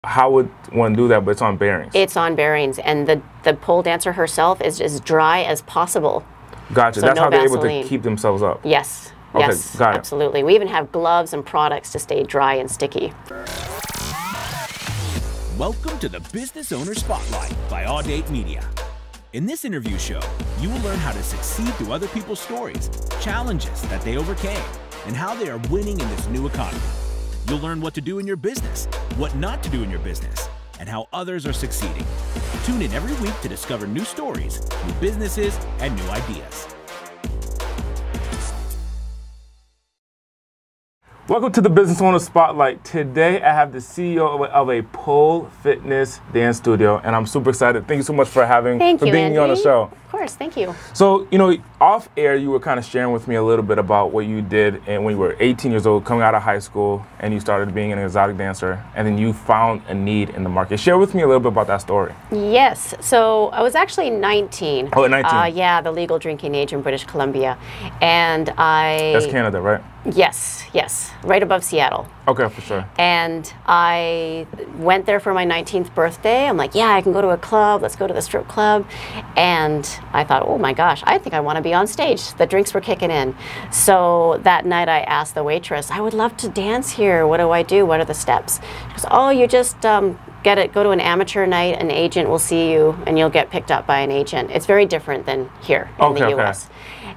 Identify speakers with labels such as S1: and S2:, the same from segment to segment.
S1: how would one do that? But it's on bearings.
S2: It's on bearings, and the pole dancer herself is as dry as possible.
S1: Gotcha.
S2: So
S1: That's
S2: no
S1: how they're
S2: Vaseline.
S1: able to keep themselves up.
S2: Yes.
S1: Okay,
S2: Yes.
S1: got it.
S2: Absolutely. We even have gloves and products to stay dry and sticky.
S3: Welcome to the Business Owner Spotlight by AudateMedia. In this interview show, you will learn how to succeed through other people's stories, challenges that they overcame, and how they are winning in this new economy. You'll learn what to do in your business, what not to do in your business, and how others are succeeding. Tune in every week to discover new stories, new businesses, and new ideas.
S1: Welcome to the Business Owner Spotlight. Today I have the CEO of a pole fitness dance studio, and I'm super excited. Thank you so much for being me on the show.
S2: Of course, thank you.
S1: So, off air, you were kind of sharing with me a little bit about what you did and when you were 18 years old, coming out of high school, and you started being an exotic dancer, and then you found a need in the market. Share with me a little bit about that story.
S2: Yes. So I was actually 19.
S1: Oh, at 19?
S2: Yeah, the legal drinking age in British Columbia. And
S1: That's Canada, right?
S2: Yes, right above Seattle.
S1: Okay, for sure.
S2: And I went there for my 19th birthday. I'm like, yeah, I can go to a club. Let's go to the strip club. And I thought, oh my gosh, I think I want to be on stage. The drinks were kicking in. So that night I asked the waitress, I would love to dance here. What do I do? What are the steps? She goes, oh, you just go to an amateur night. An agent will see you and you'll get picked up by an agent. It's very different than here in the US.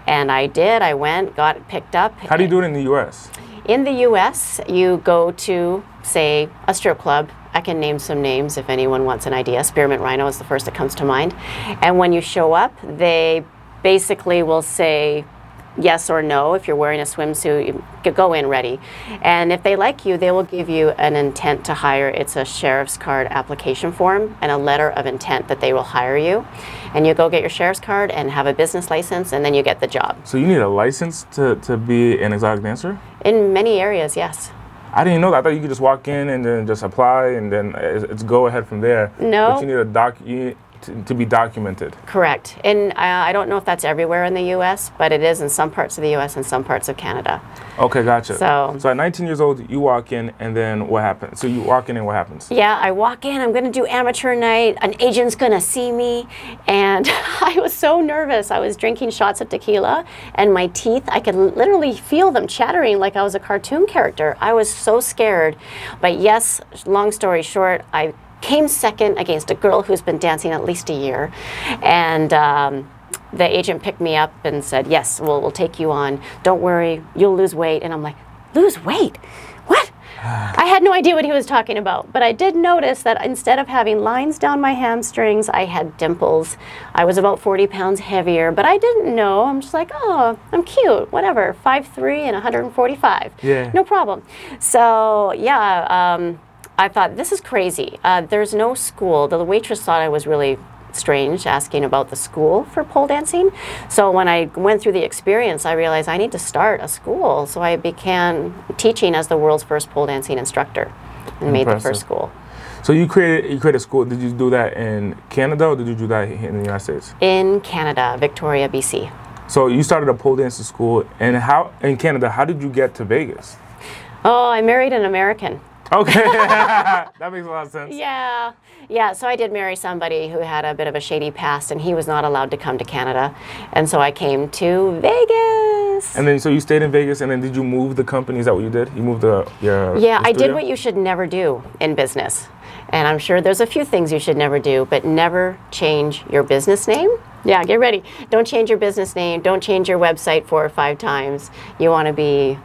S2: And I did. I went, got picked up.
S1: How do you do it in the U.S.?
S2: In the U.S., you go to, say, a strip club. I can name some names if anyone wants an idea. Spearmint Rhino is the first that comes to mind. And when you show up, they basically will say yes or no. If you're wearing a swimsuit, you go in ready. And if they like you, they will give you an intent to hire. It's a sheriff's card application form and a letter of intent that they will hire you. And you go get your sheriff's card and have a business license, and then you get the job.
S1: So you need a license to be an exotic dancer?
S2: In many areas, yes.
S1: I didn't know that. I thought you could just walk in and then just apply and then it's go ahead from there.
S2: No.
S1: But you need to be documented.
S2: Correct. And I don't know if that's everywhere in the U.S., but it is in some parts of the U.S. and some parts of Canada.
S1: Okay, gotcha.
S2: So
S1: at 19 years old, you walk in, and then what happens? So you walk in, and what happens?
S2: Yeah, I walk in. I'm going to do amateur night. An agent's going to see me. And I was so nervous. I was drinking shots of tequila, and my teeth, I could literally feel them chattering like I was a cartoon character. I was so scared. But yes, long story short, I came second against a girl who's been dancing at least a year. And the agent picked me up and said, yes, we'll take you on. Don't worry, you'll lose weight. And I'm like, lose weight? What? I had no idea what he was talking about. But I did notice that instead of having lines down my hamstrings, I had dimples. I was about 40 pounds heavier, but I didn't know. I'm just like, oh, I'm cute, whatever, 5'3" and 145.
S1: Yeah.
S2: No problem. So, yeah, I thought, this is crazy. There's no school. The waitress thought I was really strange asking about the school for pole dancing. So when I went through the experience, I realized I need to start a school. So I began teaching as the world's first pole dancing instructor and made the first school.
S1: So you created a school. Did you do that in Canada or did you do that in the United States?
S2: In Canada, Victoria, BC.
S1: So you started a pole dancing school. And in Canada, how did you get to Vegas?
S2: Oh, I married an American.
S1: Okay, that makes a lot of sense.
S2: Yeah, so I did marry somebody who had a bit of a shady past, and he was not allowed to come to Canada, and so I came to Vegas.
S1: And then, so you stayed in Vegas, and then did you move the company? Is that what you did? You moved your
S2: Yeah, I did
S1: studio?
S2: what you should never do in business, and I'm sure there's a few things you should never do, but never change your business name. Yeah, get ready. Don't change your business name. Don't change your website 4 or 5 times. You want to be,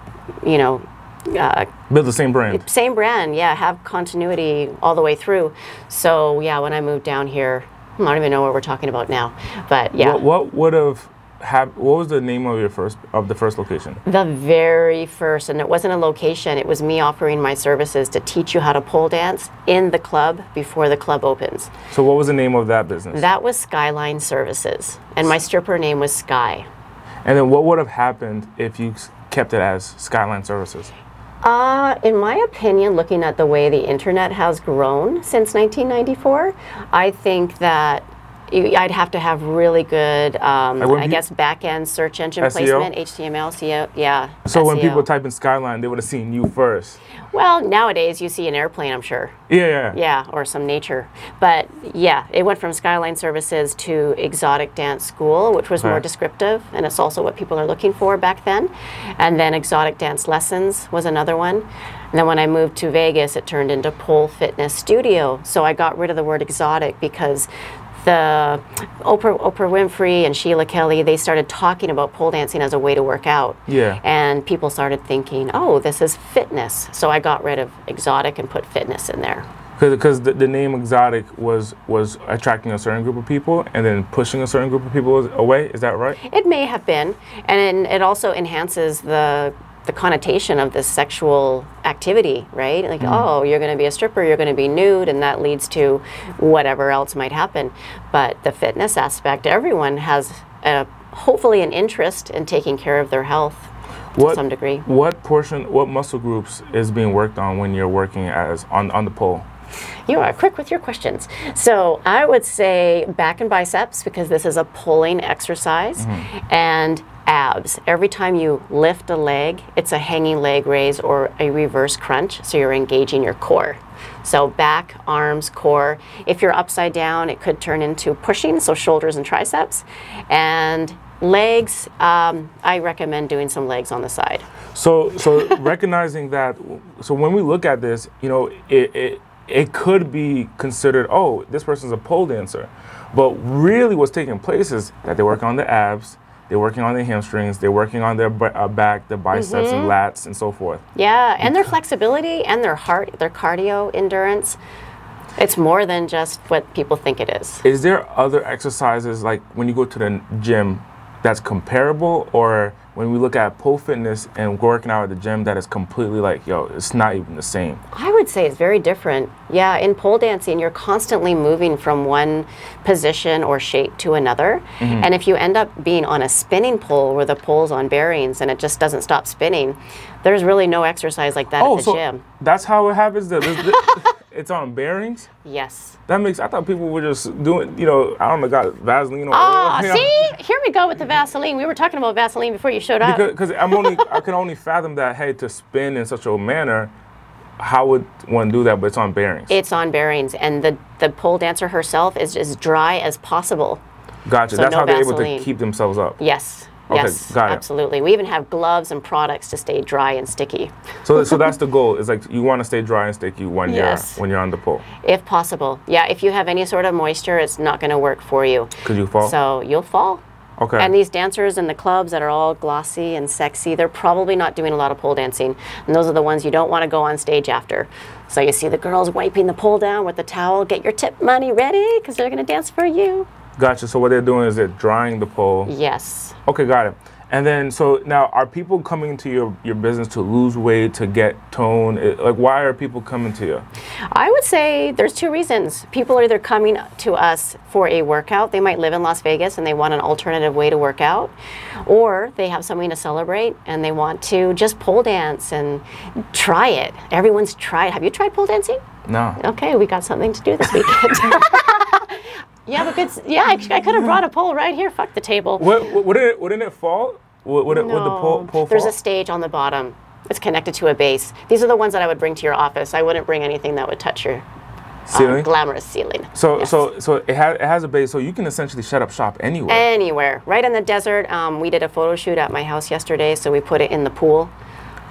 S1: build the same brand.
S2: Same brand, yeah, have continuity all the way through. So yeah, when I moved down here, I don't even know what we're talking about now, but yeah.
S1: What was the name of the first location?
S2: The very first, and it wasn't a location, it was me offering my services to teach you how to pole dance in the club before the club opens.
S1: So what was the name of that business?
S2: That was Skyline Services, and my stripper name was Sky.
S1: And then what would have happened if you kept it as Skyline Services?
S2: In my opinion, looking at the way the internet has grown since 1994, I think that I'd have to have really good, I guess, back-end search engine
S1: SEO?
S2: placement, HTML, SEO, yeah.
S1: So when
S2: SEO.
S1: people type in Skyline, they would have seen you first.
S2: Well, nowadays you see an airplane, I'm sure.
S1: Yeah.
S2: Yeah, or some nature. But yeah, it went from Skyline Services to Exotic Dance School, which was more descriptive, and it's also what people are looking for back then. And then Exotic Dance Lessons was another one. And then when I moved to Vegas, it turned into Pole Fitness Studio. So I got rid of the word exotic because the Oprah Winfrey and Sheila Kelly, they started talking about pole dancing as a way to work out.
S1: Yeah.
S2: And people started thinking, oh, this is fitness. So I got rid of exotic and put fitness in there.
S1: Because the name exotic was attracting a certain group of people and then pushing a certain group of people away. Is that right?
S2: It may have been. And it also enhances the connotation of this sexual activity, right? Like, oh, you're going to be a stripper, you're going to be nude, and that leads to whatever else might happen. But the fitness aspect, everyone has hopefully an interest in taking care of their health to some degree. What
S1: muscle groups is being worked on when you're working on the pole?
S2: You are quick with your questions. So I would say back and biceps, because this is a pulling exercise, and abs. Every time you lift a leg, it's a hanging leg raise or a reverse crunch, so you're engaging your core. So back, arms, core. If you're upside down, it could turn into pushing, so shoulders and triceps. And legs, I recommend doing some legs on the side.
S1: So recognizing that, so when we look at this, you know, it could be considered, oh, this person's a pole dancer. But really what's taking place is that they're working on the abs, they're working on their hamstrings, they're working on their back, their biceps and lats and so forth.
S2: Yeah, and their flexibility and their cardio endurance. It's more than just what people think it is.
S1: Is there other exercises, like when you go to the gym, that's comparable, or when we look at pole fitness and working out at the gym, that is completely like, yo, it's not even the same?
S2: I would say it's very different. Yeah, in pole dancing, you're constantly moving from one position or shape to another. And if you end up being on a spinning pole where the pole's on bearings and it just doesn't stop spinning, there's really no exercise like that at the gym.
S1: That's how it happens? It's on bearings?
S2: Yes.
S1: I thought people were just doing, you know, I don't know, got Vaseline or
S2: see? Here we go with the Vaseline. We were talking about Vaseline before you showed up.
S1: Because I can only fathom that, hey, to spin in such a manner, how would one do that? But it's on bearings.
S2: It's on bearings, and the pole dancer herself is as dry as possible.
S1: Gotcha.
S2: So
S1: that's
S2: no
S1: how they're
S2: Vaseline.
S1: able to keep themselves up.
S2: Yes.
S1: Okay,
S2: yes,
S1: got it.
S2: absolutely. We even have gloves and products to stay dry and sticky.
S1: So that's the goal. Is like you want to stay dry and sticky when you're on the pole.
S2: If possible, yeah. If you have any sort of moisture, it's not going to work for you.
S1: Could you fall?
S2: So you'll fall.
S1: Okay.
S2: And these dancers in the clubs that are all glossy and sexy, they're probably not doing a lot of pole dancing. And those are the ones you don't want to go on stage after. So you see the girls wiping the pole down with the towel. Get your tip money ready because they're going to dance for you. Gotcha.
S1: So what they're doing is they're drying the pole.
S2: Yes.
S1: Okay, got it. And then, so now, are people coming to your business to lose weight, to get tone? Like, why are people coming to you?
S2: I would say there's two reasons. People are either coming to us for a workout. They might live in Las Vegas and they want an alternative way to work out. Or they have something to celebrate and they want to just pole dance and try it. Everyone's tried. Have you tried pole dancing?
S1: No.
S2: Okay, we got something to do this weekend. Yeah, I could have brought a pole right here. Fuck the table.
S1: Wouldn't it fall? Would the pole fall?
S2: There's a stage on the bottom. It's connected to a base. These are the ones that I would bring to your office. I wouldn't bring anything that would touch your
S1: ceiling?
S2: Glamorous ceiling.
S1: So
S2: yes.
S1: so it has a base, so you can essentially set up shop anywhere.
S2: Anywhere. Right in the desert. We did a photo shoot at my house yesterday, so we put it in the pool.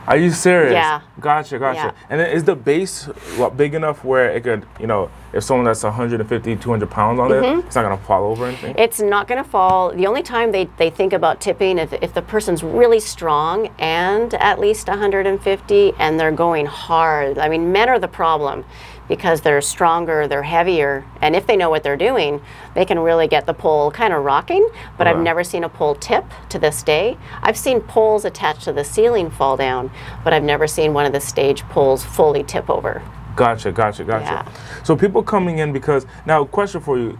S1: Are you serious?
S2: Yeah.
S1: Gotcha.
S2: Yeah.
S1: And then is the base big enough where it could, you know, if someone that's 150, 200 pounds on it, it's not going to fall over anything?
S2: It's not going to fall. The only time they think about tipping if the person's really strong and at least 150 and they're going hard. I mean, men are the problem because they're stronger, they're heavier, and if they know what they're doing, they can really get the pole kind of rocking, but I've never seen a pole tip to this day. I've seen poles attached to the ceiling fall down, but I've never seen one of the stage poles fully tip over.
S1: Gotcha.
S2: Yeah.
S1: So people coming in because, now question for you,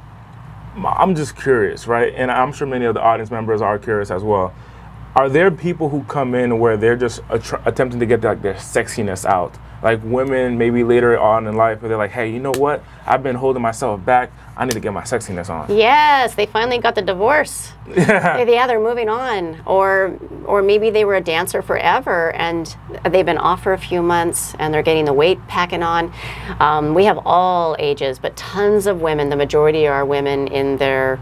S1: I'm just curious, right? And I'm sure many of the audience members are curious as well. Are there people who come in where they're just attempting to get like their sexiness out, like women maybe later on in life where they're like, hey, you know what? I've been holding myself back. I need to get my sexiness on.
S2: Yes, they finally got the divorce. Yeah, they're moving on. Or maybe they were a dancer forever and they've been off for a few months and they're getting the weight packing on. We have all ages, but tons of women. The majority are women in their,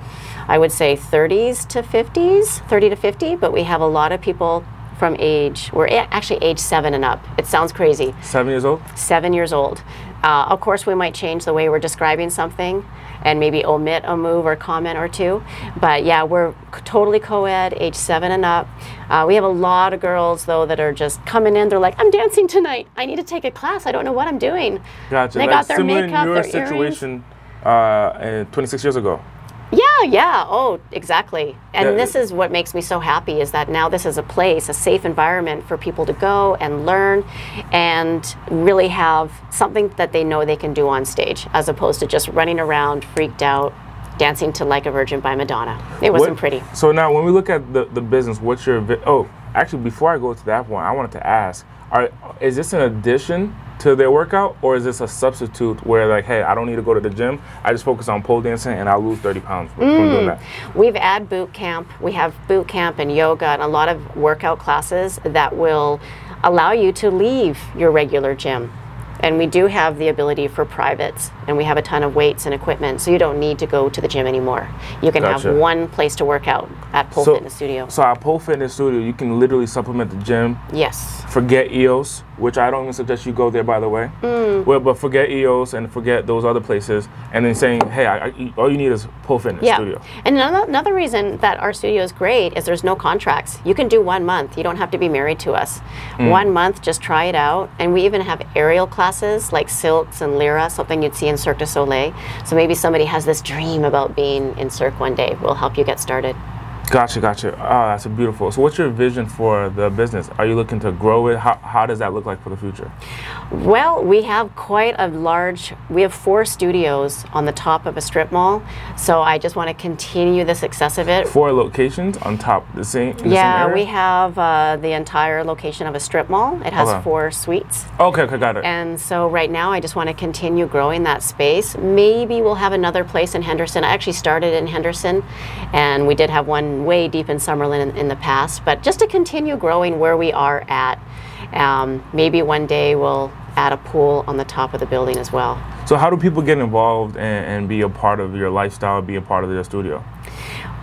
S2: I would say, 30s to 50s, 30 to 50, but we have a lot of people from we're actually age 7 and up. It sounds crazy.
S1: 7 years old?
S2: 7 years old. Of course, we might change the way we're describing something and maybe omit a move or comment or two. But yeah, we're totally co-ed, age 7 and up. We have a lot of girls, though, that are just coming in. They're like, I'm dancing tonight. I need to take a class. I don't know what I'm doing.
S1: Gotcha.
S2: They got their makeup,
S1: in your
S2: their
S1: situation 26 years ago.
S2: Yeah. Oh, exactly. And this is what makes me so happy is that now this is a place, a safe environment for people to go and learn and really have something that they know they can do on stage as opposed to just running around freaked out dancing to Like a Virgin by Madonna. It wasn't pretty.
S1: So now when we look at the business, what's your, actually before I go to that point, I wanted to ask, is this an addition to their workout, or is this a substitute where like, hey, I don't need to go to the gym, I just focus on pole dancing and I'll lose 30 pounds from doing that?
S2: We've added boot camp. We have boot camp and yoga and a lot of workout classes that will allow you to leave your regular gym. And we do have the ability for privates, and we have a ton of weights and equipment, so you don't need to go to the gym anymore. You can have one place to work out at Pole Fitness Studio.
S1: So at Pole Fitness Studio, you can literally supplement the gym.
S2: Yes.
S1: Forget EOS, which I don't even suggest you go there, by the way. Well, but forget EOS and forget those other places, and then saying, hey, all you need is Pole Fitness Studio.
S2: And another reason that our studio is great is there's no contracts. You can do 1 month. You don't have to be married to us. 1 month, just try it out. And we even have aerial classes like silks and lyra, something you'd see in Cirque du Soleil. So maybe somebody has this dream about being in Cirque one day. We'll help you get started.
S1: Gotcha. Oh, that's beautiful. So what's your vision for the business? Are you looking to grow it? How does that look like for the future?
S2: Well, we have quite a we have 4 studios on the top of a strip mall. So I just want to continue the success of it.
S1: 4 locations on top in the same area?
S2: We have the entire location of a strip mall. It has 4 suites.
S1: Okay, got it.
S2: And so right now I just want to continue growing that space. Maybe we'll have another place in Henderson. I actually started in Henderson, and we did have one way deep in Summerlin in the past, but just to continue growing where we are at. Maybe one day we'll add a pool on the top of the building as well.
S1: So how do people get involved and be a part of your lifestyle, be a part of your studio?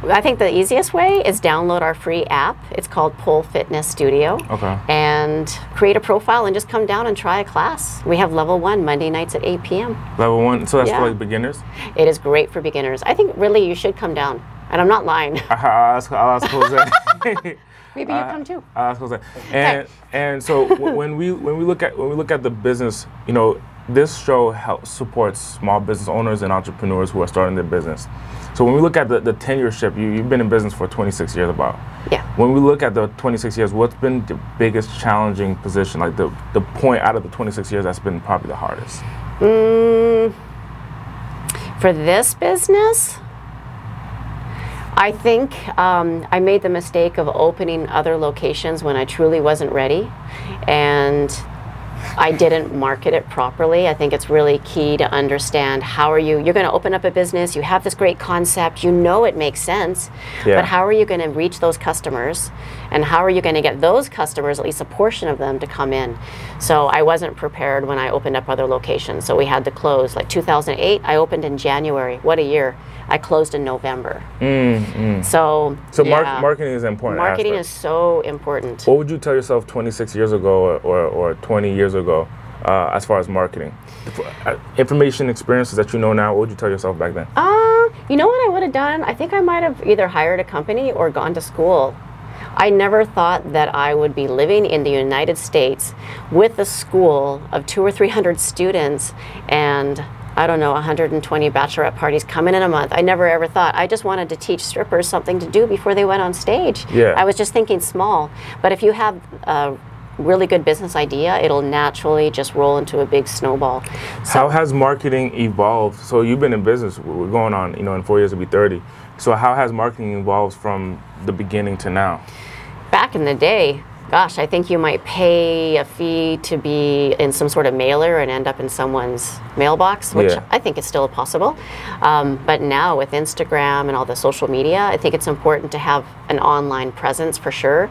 S2: I think the easiest way is download our free app. It's called Pole Fitness Studio.
S1: Okay.
S2: And create a profile and just come down and try a class. We have level 1 Monday nights at 8 p.m.
S1: Level 1, so that's for like beginners?
S2: It is great for beginners. I think really you should come down. And I'm not lying.
S1: I'll ask Jose.
S2: Maybe you come too.
S1: I'll ask Jose. And so when we look at the business, you know, this show supports small business owners and entrepreneurs who are starting their business. So when we look at the tenureship, you've been in business for 26 years about.
S2: Yeah.
S1: When we look at the 26 years, what's been the biggest challenging position, like the point out of the 26 years that's been probably the hardest?
S2: For this business, I think I made the mistake of opening other locations when I truly wasn't ready, and I didn't market it properly. I think it's really key to understand you're going to open up a business, you have this great concept, you know it makes sense, but how are you going to reach those customers, and how are you going to get those customers, at least a portion of them, to come in? So I wasn't prepared when I opened up other locations, so we had to close. Like 2008, I opened in January. What a year. I closed in November. So
S1: marketing is important.
S2: Marketing is so important.
S1: What would you tell yourself 26 years ago or 20 years ago as far as marketing? Information experiences that you know now, what would you tell yourself back then?
S2: You know what I would have done? I think I might have either hired a company or gone to school. I never thought that I would be living in the United States with a school of 200 or 300 students and I don't know, 120 bachelorette parties coming in a month. I never ever thought. I just wanted to teach strippers something to do before they went on stage. I was just thinking small. But if you have a really good business idea, it'll naturally just roll into a big snowball. So,
S1: how has marketing evolved? So you've been in business, we're going on, in 4 years it'll be 30. So how has marketing evolved from the beginning to now?
S2: Back in the day, Gosh, I think you might pay a fee to be in some sort of mailer and end up in someone's mailbox, which I think is still possible. But now with Instagram and all the social media, I think it's important to have an online presence for sure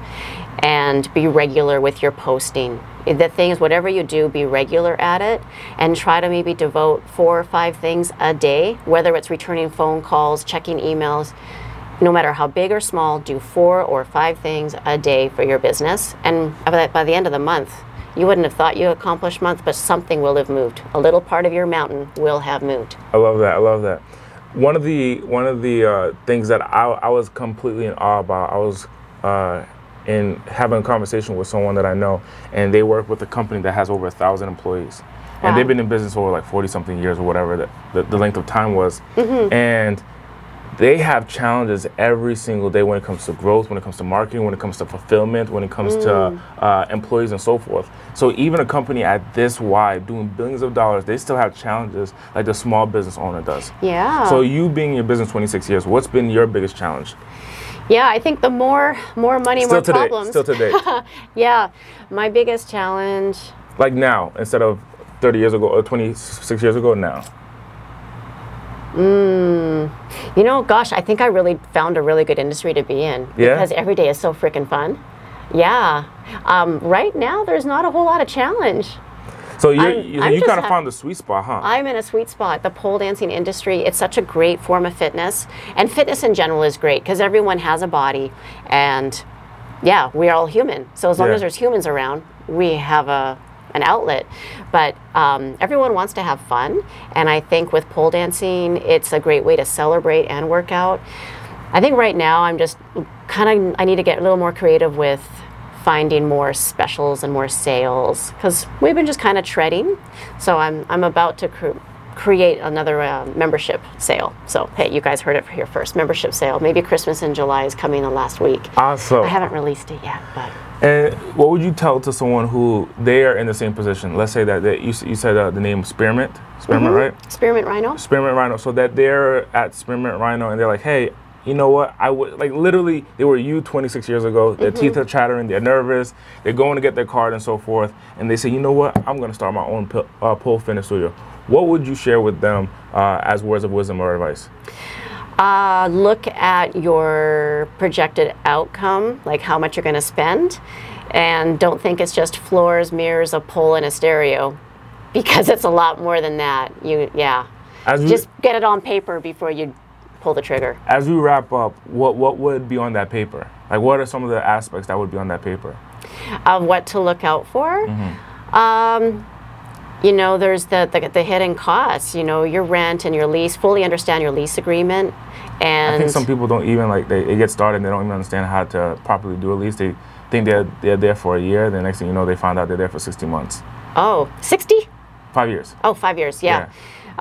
S2: and be regular with your posting. The thing is, whatever you do, be regular at it and try to maybe devote 4 or 5 things a day, whether it's returning phone calls, checking emails. No matter how big or small, do 4 or 5 things a day for your business. And by the end of the month, you wouldn't have thought you accomplished month, but something will have moved. A little part of your mountain will have moved.
S1: I love that. I love that. One of the things that I was completely in awe about, I was in having a conversation with someone that I know, and they work with a company that has over 1,000 employees. Wow. And they've been in business for like 40-something years or whatever the length of time was. And they have challenges every single day when it comes to growth, when it comes to marketing, when it comes to fulfillment, when it comes to employees and so forth. So even a company at this wide, doing billions of dollars, they still have challenges like the small business owner does.
S2: Yeah.
S1: So you being in your business 26 years, what's been your biggest challenge?
S2: Yeah, I think the more money,
S1: still
S2: more
S1: today,
S2: problems.
S1: Still today.
S2: Yeah, my biggest challenge.
S1: Like now, instead of 30 years ago or 26 years ago, now.
S2: You know, gosh, I think I really found a really good industry to be in.
S1: Yeah?
S2: Because every day is so freaking fun. Yeah. Right now, there's not a whole lot of challenge.
S1: So you kind of found the sweet spot, huh?
S2: I'm in a sweet spot. The pole dancing industry, it's such a great form of fitness. And fitness in general is great because everyone has a body. And yeah, we're all human. So as long as there's humans around, we have an outlet. But everyone wants to have fun. And I think with pole dancing, it's a great way to celebrate and work out. I think right now I'm just I need to get a little more creative with finding more specials and more sales because we've been just kind of treading. So I'm about to create another membership sale. So hey, you guys heard it here first. Membership sale. Maybe Christmas in July is coming the last week.
S1: Awesome.
S2: I haven't released it yet, but.
S1: And what would you tell to someone who they are in the same position? Let's say that you said the name Spearmint, right?
S2: Spearmint Rhino.
S1: Spearmint Rhino. So that they're at Spearmint Rhino and they're like, hey, you know what? I would like literally. They were you 26 years ago. Their teeth are chattering. They're nervous. They're going to get their card and so forth. And they say, you know what? I'm going to start my own pole fitness studio. What would you share with them as words of wisdom or advice?
S2: Look at your projected outcome, like how much you're going to spend, and don't think it's just floors, mirrors, a pole, and a stereo, because it's a lot more than that. Just get it on paper before you pull the trigger. As
S1: we wrap up, what would be on that paper? Like, what are some of the aspects that would be on that paper?
S2: Of what to look out for? You know, there's the hidden costs. You know, your rent and your lease. Fully understand your lease agreement. And
S1: I think some people don't even they get started and they don't even understand how to properly do a lease. They think they're there for a year. The next thing you know, they found out they're there for 60 months.
S2: Oh, 60?
S1: 5 years.
S2: Oh, 5 years. Yeah.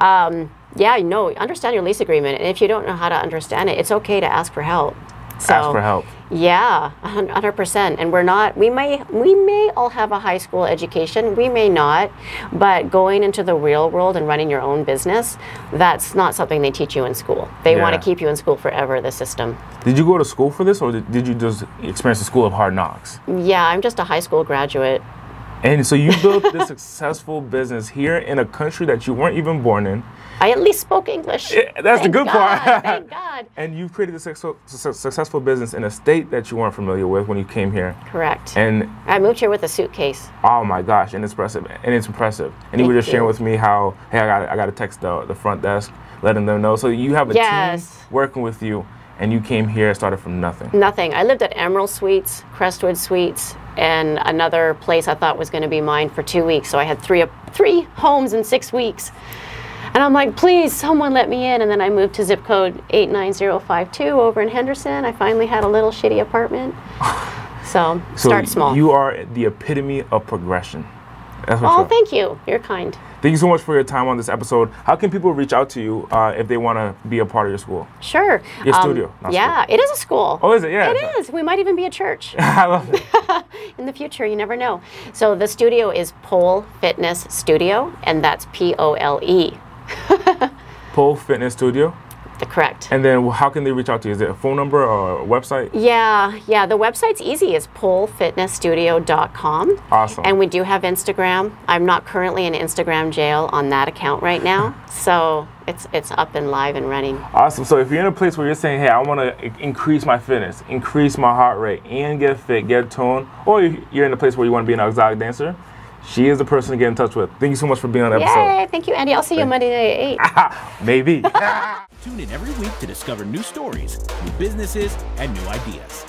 S2: Understand your lease agreement. And if you don't know how to understand it, it's okay to ask for help. So,
S1: ask for help.
S2: Yeah, 100%. And we may all have a high school education, we may not, but going into the real world and running your own business, that's not something they teach you in school. They want to keep you in school forever, the system.
S1: Did you go to school for this, or did you just experience the school of hard knocks?
S2: Yeah, I'm just a high school graduate.
S1: And so you built this successful business here in a country that you weren't even born in.
S2: I at least spoke English.
S1: That's the good part.
S2: Thank God.
S1: And you've created a successful business in a state that you weren't familiar with when you came here.
S2: Correct.
S1: And
S2: I moved here with a suitcase.
S1: Oh my gosh, and it's impressive. And you were just sharing with me how, hey, I got to text the front desk, letting them know. So you have a team working with you, and you came here and started from nothing. Nothing.
S2: I lived at Emerald Suites, Crestwood Suites, and another place I thought was going to be mine for 2 weeks. So I had three homes in 6 weeks. And I'm like, please, someone let me in. And then I moved to zip code 89052 over in Henderson. I finally had a little shitty apartment. So start small.
S1: You are the epitome of progression. That's what
S2: thank you. You're kind.
S1: Thank you so much for your time on this episode. How can people reach out to you if they want to be a part of your school?
S2: Sure.
S1: Your studio.
S2: Yeah, it is a school.
S1: Oh, is it? Yeah.
S2: It is. We might even be a church.
S1: I love it.
S2: In the future, you never know. So the studio is Pole Fitness Studio, and that's POLE.
S1: Pole Fitness Studio?
S2: Correct.
S1: And then how can they reach out to you? Is it a phone number or a website?
S2: Yeah, the website's easy. It's polefitnessstudio.com.
S1: Awesome.
S2: And we do have Instagram. I'm not currently in Instagram jail on that account right now, so it's up and live and running.
S1: Awesome. So if you're in a place where you're saying, hey, I want to increase my fitness, increase my heart rate, and get fit, get toned, or you're in a place where you want to be an exotic dancer, she is the person to get in touch with. Thank you so much for being on the episode.
S2: Yay, thank you, Andy. I'll see you Monday night at 8.
S1: Maybe.
S3: Tune in every week to discover new stories, new businesses, and new ideas.